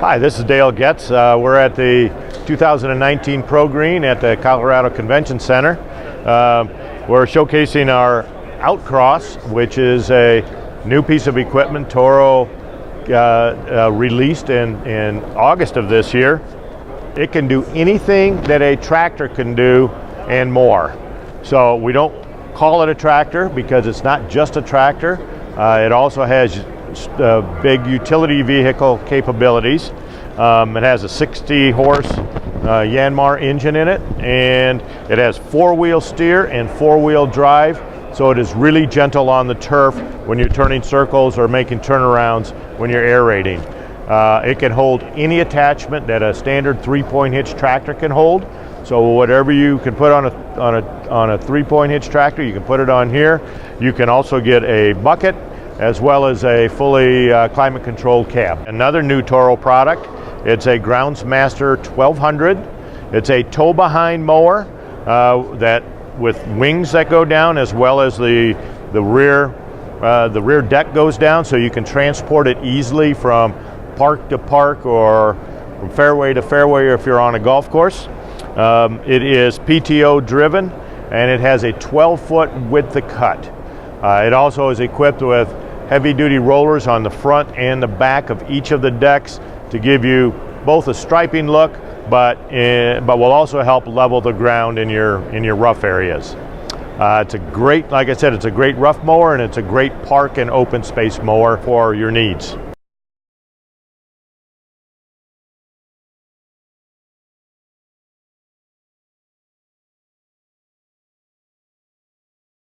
Hi, this is Dale Getz. We're at the 2019 Pro Green at the Colorado Convention Center. We're showcasing our Outcross, which is a new piece of equipment Toro released in August of this year. It can do anything that a tractor can do and more. So we don't call it a tractor because it's not just a tractor. It also has big utility vehicle capabilities. It has a 60 horse Yanmar engine in it, and it has 4-wheel steer and 4-wheel drive, so it is really gentle on the turf when you're turning circles or making turnarounds when you're aerating. It can hold any attachment that a standard 3-point hitch tractor can hold, so whatever you can put on a 3-point hitch tractor, you can put it on here. You can also get a bucket as well as a fully climate controlled cab. Another new Toro product, it's a Groundsmaster 1200. It's a tow behind mower that with wings that go down, as well as the rear deck goes down, so you can transport it easily from park to park or from fairway to fairway if you're on a golf course. It is PTO driven, and it has a 12-foot width of cut. It also is equipped with heavy-duty rollers on the front and the back of each of the decks to give you both a striping look, but will also help level the ground in your rough areas. It's a great, like I said, it's a great rough mower, and it's a great park and open space mower for your needs.